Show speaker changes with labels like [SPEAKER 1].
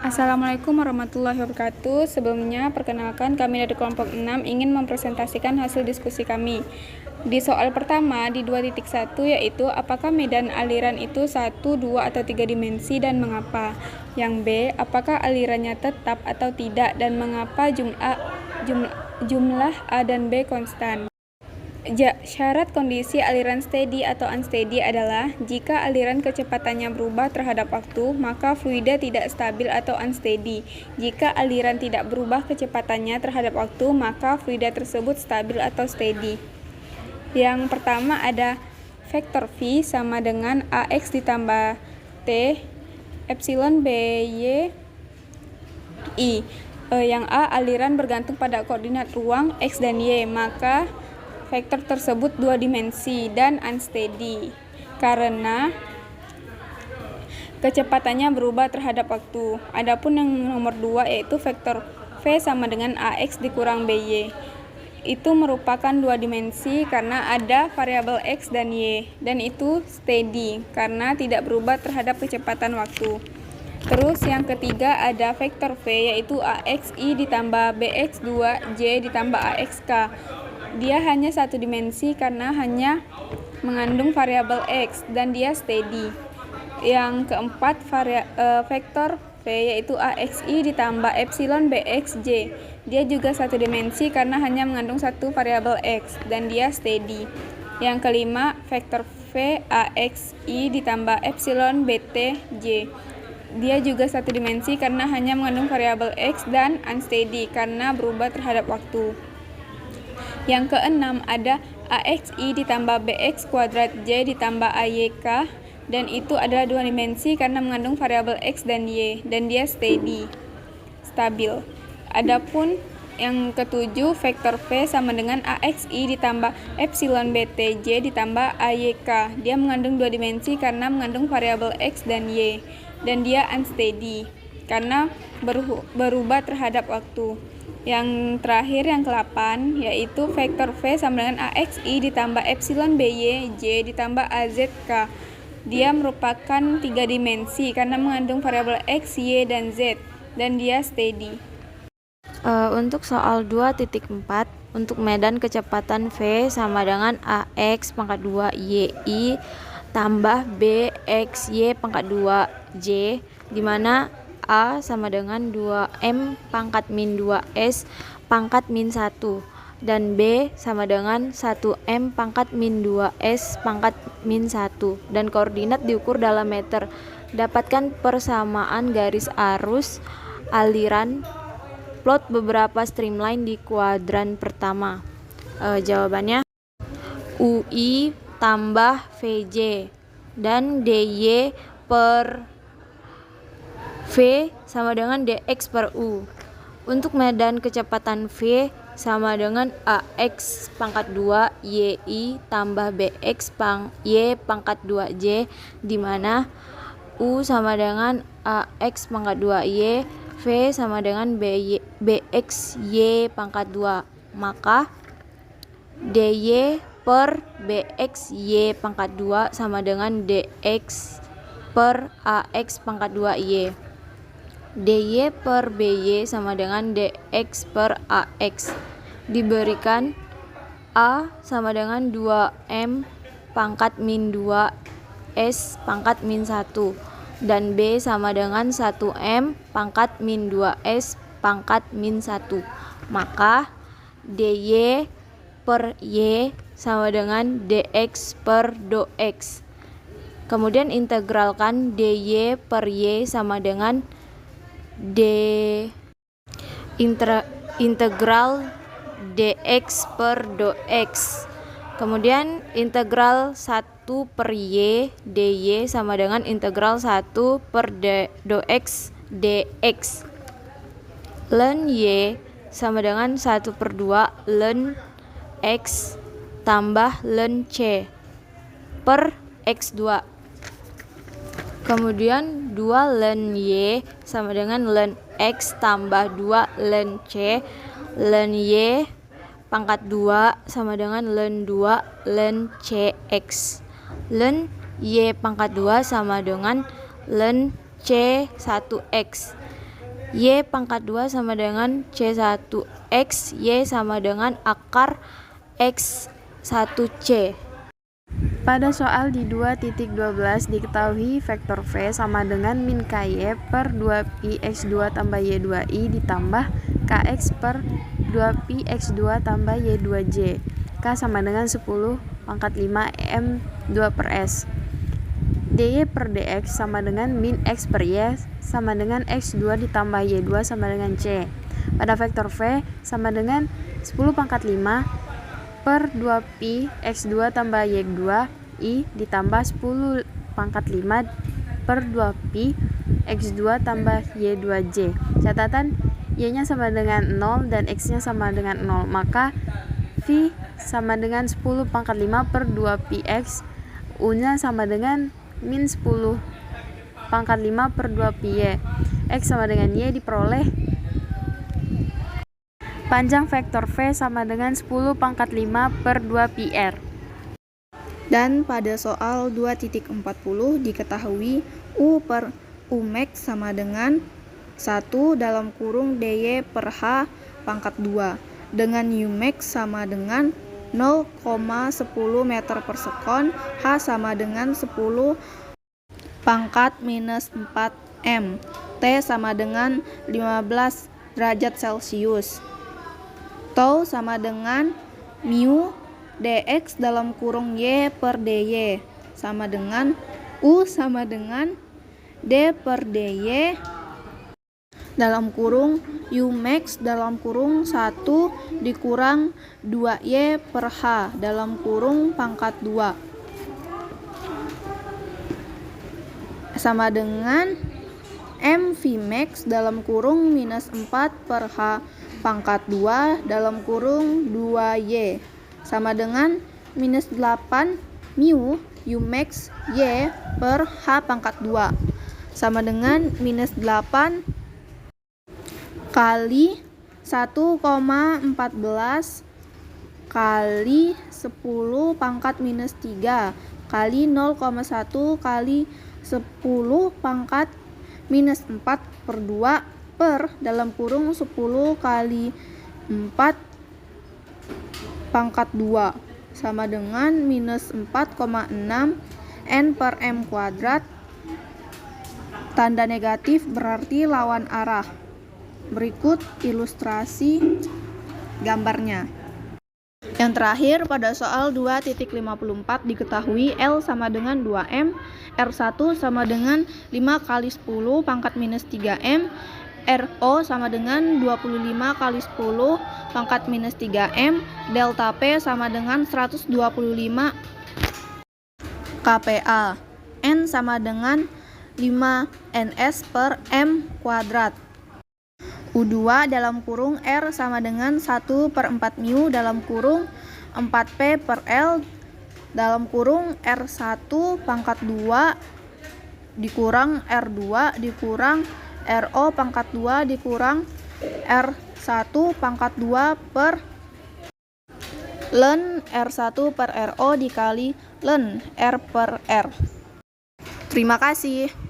[SPEAKER 1] Assalamualaikum warahmatullahi wabarakatuh. Sebelumnya, perkenalkan kami dari kelompok 6 ingin mempresentasikan hasil diskusi kami. Di soal pertama di 2.1 yaitu apakah medan aliran itu 1, 2, atau 3 dimensi dan mengapa? Yang B, apakah alirannya tetap atau tidak dan mengapa jumlah A dan B konstan? Syarat kondisi aliran steady atau unsteady adalah jika aliran kecepatannya berubah terhadap waktu, maka fluida tidak stabil atau unsteady. Jika aliran tidak berubah kecepatannya terhadap waktu, maka fluida tersebut stabil atau steady. Yang pertama ada vektor V sama dengan AX ditambah T epsilon BY I. Yang A, aliran bergantung pada koordinat ruang X dan Y, maka vektor tersebut dua dimensi dan unsteady karena kecepatannya berubah terhadap waktu. Adapun yang nomor 2 yaitu vektor V sama dengan AX dikurang BY. Itu merupakan dua dimensi karena ada variabel X dan Y, dan itu steady karena tidak berubah terhadap kecepatan waktu. Terus yang ketiga ada vektor V yaitu AXI ditambah BX2J ditambah AXK. Dia hanya satu dimensi karena hanya mengandung variabel X dan dia steady. Yang keempat vektor V yaitu AXI ditambah epsilon BXJ. Dia juga satu dimensi karena hanya mengandung satu variabel X dan dia steady. Yang kelima vektor V AXI ditambah epsilon BTJ. Dia juga satu dimensi karena hanya mengandung variabel X dan unsteady karena berubah terhadap waktu. Yang keenam ada AXI ditambah BX kuadrat J ditambah AYK, dan itu adalah dua dimensi karena mengandung variabel X dan Y dan dia stabil. Adapun yang ketujuh vektor V sama dengan AXI ditambah epsilon BTJ ditambah AYK. Dia mengandung dua dimensi karena mengandung variabel X dan Y dan dia unsteady karena berubah terhadap waktu. Yang terakhir yang ke-8 yaitu vektor V sama dengan AXI ditambah epsilon BY ditambah AZK. Dia merupakan tiga dimensi karena mengandung variabel X, Y, dan Z dan dia steady.
[SPEAKER 2] Untuk soal 2.4 untuk medan kecepatan V sama dengan AX pangkat 2 YI tambah BXY pangkat 2 J, dimana A sama dengan 2M pangkat min 2S pangkat min 1 dan B sama dengan 1M pangkat min 2S pangkat min 1 dan koordinat diukur dalam meter. Dapatkan persamaan garis arus aliran, plot beberapa streamline di kuadran pertama. Jawabannya UI tambah VJ dan DY per V sama dengan dx per U. Untuk medan kecepatan V sama dengan AX pangkat 2 YI tambah BX Y pangkat 2 J, di mana U sama dengan AX pangkat 2 Y, V sama dengan BX Y pangkat 2. Maka DY per BX Y pangkat 2 sama dengan DX per AX pangkat 2 Y. DY per BY sama dengan DX per AX. Diberikan A sama dengan 2M pangkat min 2S pangkat min 1 dan B sama dengan 1M pangkat min 2S pangkat min 1. Maka DY per Y sama dengan DX per DX. Kemudian integralkan DY per Y sama dengan integral dx per dx. Kemudian integral 1 per y dy sama dengan integral 1 per dx dx. Ln y sama dengan 1 per 2 ln x tambah ln c per x2. Kemudian 2 ln y sama dengan ln x tambah 2 ln c. Ln y pangkat 2 sama dengan ln 2 ln cx. Ln y pangkat 2 sama dengan ln c1x. Y pangkat 2 sama dengan C1X, Y sama dengan akar X1C.
[SPEAKER 1] Pada soal di 2.12 diketahui vektor V sama dengan min KY per 2pi X2 tambah Y2i ditambah KX per 2pi X2 tambah Y2J. K sama dengan 10 pangkat 5 M2 per S. dy per dx sama dengan min x per y sama dengan x2 ditambah y2 sama dengan c. Pada vektor v sama dengan 10 pangkat 5 per 2pi x2 tambah y2 i ditambah 10 pangkat 5 per 2pi x2 tambah y2j. Catatan, y-nya sama dengan 0 dan x-nya sama dengan 0, maka v sama dengan 10 pangkat 5 per 2pi x, u-nya sama dengan min 10 pangkat 5 per 2pi y. X sama dengan y diperoleh panjang vektor v sama dengan 10 pangkat 5 per 2pi r.
[SPEAKER 3] Dan pada soal 2.40 diketahui u per u max sama dengan 1 dalam kurung dy per h pangkat 2 dengan u max sama dengan 0,10 meter per sekon, h sama dengan 10 pangkat minus 4 m, t sama dengan 15 derajat celcius, tau sama dengan mu dx dalam kurung y per dy sama dengan u sama dengan d per dy dalam kurung u max dalam kurung 1 dikurang 2y per h dalam kurung pangkat 2 sama dengan m v max dalam kurung minus 4 per h pangkat 2 dalam kurung 2y sama dengan minus 8 mu u max y per h pangkat 2 sama dengan minus 8 kali 1,14 kali 10 pangkat minus 3 kali 0,1 kali 10 pangkat minus 4 per 2 per dalam kurung 10 kali 4 pangkat 2 sama dengan minus 4,6 n per m kuadrat. Tanda negatif berarti lawan arah. Berikut ilustrasi gambarnya. Yang terakhir pada soal 2.54 diketahui L sama dengan 2M, R1 sama dengan 5 kali 10 pangkat minus 3M, RO sama dengan 25 kali 10 pangkat minus 3M, delta P sama dengan 125 kPa, N sama dengan 5 ns per M kuadrat. U2 dalam kurung R sama dengan 1 per 4 mu dalam kurung 4P per L dalam kurung R1 pangkat 2 dikurang R2 dikurang RO pangkat 2 dikurang R1 pangkat 2 per ln R1 per RO dikali ln R per R. Terima kasih.